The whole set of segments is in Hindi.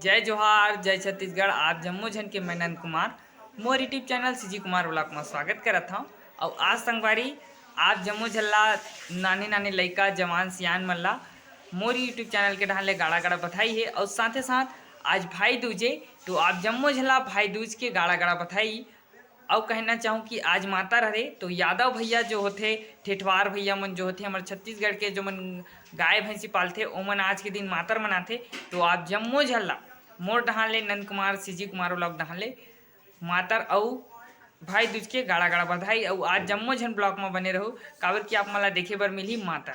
जय जोहार जय छत्तीसगढ़। आप जम्मू झन के मैं नंद कुमार मोर YouTube channel CG Kumar blog में स्वागत करत हूँ। और आज संगवारी आप जम्मू झल्ला नाने नाने लइका जवान सियान मन ला मोर यूट्यूब चैनल के ढाले गाड़ा गाड़ा बधाई है। और साथ ही साथ आज भाई दूज है, तो आप जम्मू झल्ला भाई दूज के गाड़ा गाड़ा बधाई। और कहना चाहूँ कि आज माता रहे तो यादव भैया जो होते ठेठवार भैया मन जो होते हमारे छत्तीसगढ़ के जो मन गाय भैंसी पालते ओमन आज के दिन मातर मनाते। तो आप जम्मू झल्ला मोर डहान ले नंद कुमार सीजी कुमार ब्लॉग डहान ले मातर और भाई दूज के गाड़ा गाड़ा बधाई। और आज जम्मू झन ब्लॉग में बने रहो काबर कि आप मला देखे बर मिली मातर।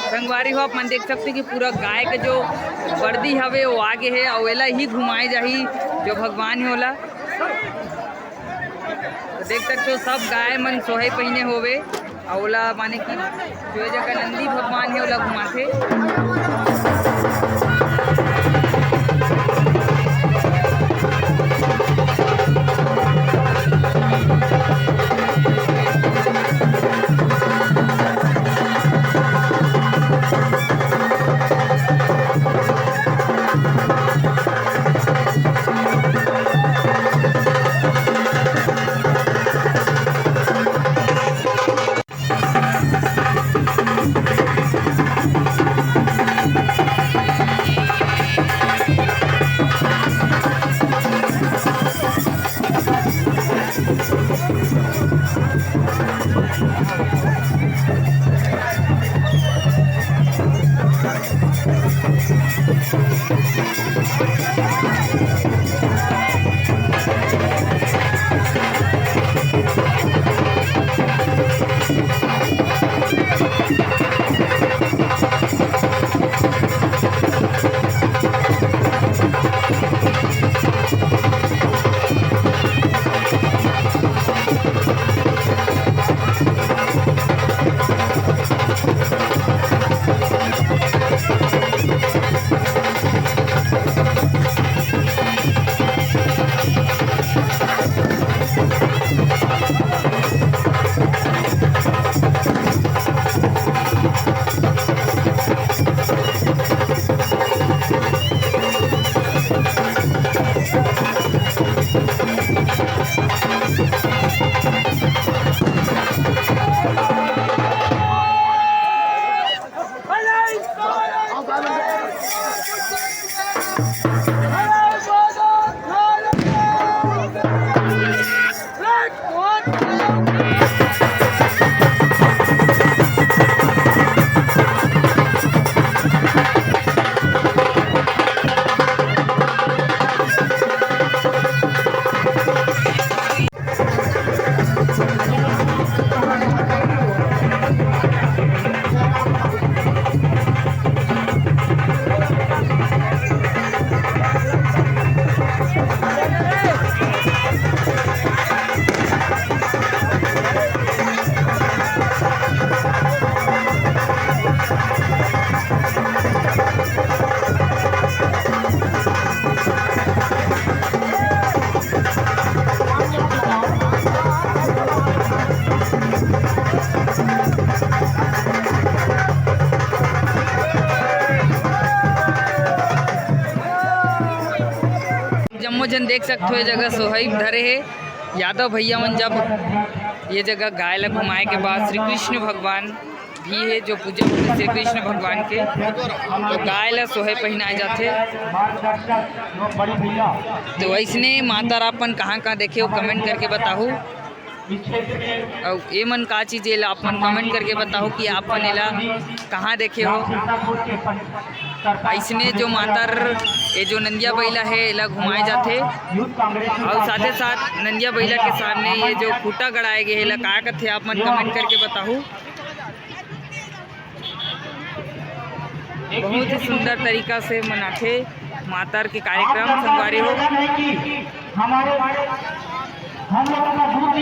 संगवारी हो आप मन देख सकते कि पूरा गाय के जो वर्दी हवे वो आगे है और एला ही घुमाए जाही जो भगवान है ओला। तो देख सकते हो सब गाय मन सोहे पहिने होवे और ओला माने कि जो जगह नंदी भगवान है ओला घुमाथे। जम्मू जन देख सकते हो ये जगह सोहई धरे है। यादव भैया मन जब ये जगह गाय ला घुमाए के बाद श्री कृष्ण भगवान भी है जो पूजा श्री कृष्ण भगवान के तो गाय ला सोहे पहनाए जाते। तो ऐसने माता अपन कहाँ कहाँ देखे हो कमेंट करके बताओ। और ये मन का चीज़ है आप मन कमेंट करके बताओ कि आप मन एला कहाँ देखे हो। ऐसने जो मातर ये जो नंदिया बैला है एला घुमाए जाते। और साथ ही साथ नंदिया बैला के सामने ये जो खूटा गड़ाए गए एला का कथे आप मन कमेंट करके बताओ। बहुत ही सुंदर तरीका से मनाथे मातर के कार्यक्रम संगवारी हो। हमारे हम लोगों का ग्रुप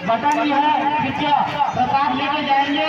बटन भी है, कृपया प्रसाद लेके जाएंगे।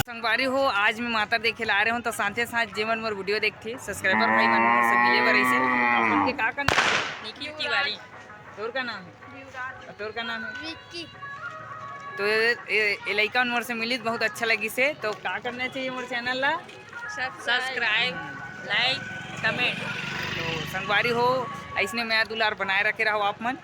संगवारी हो आज मैं माता देखे ला रहे हूँ तो साथे साथ जेमन मोर वीडियो देखथे सब्सक्राइबर भाई मन से मिले बर ऐसे अपन के का नाम है? निखिल तिवारी। तोर का नाम है? तोर का नाम है विक्की। तो ये लड़का मोर से मिली बहुत अच्छा लगी से। तो का करना चाहिए मोर चैनल ला सब्सक्राइब, लाइक, कमेंट। तो संगवारी हो ऐसने मैं दुलार बनाए रखे रहो आप मन।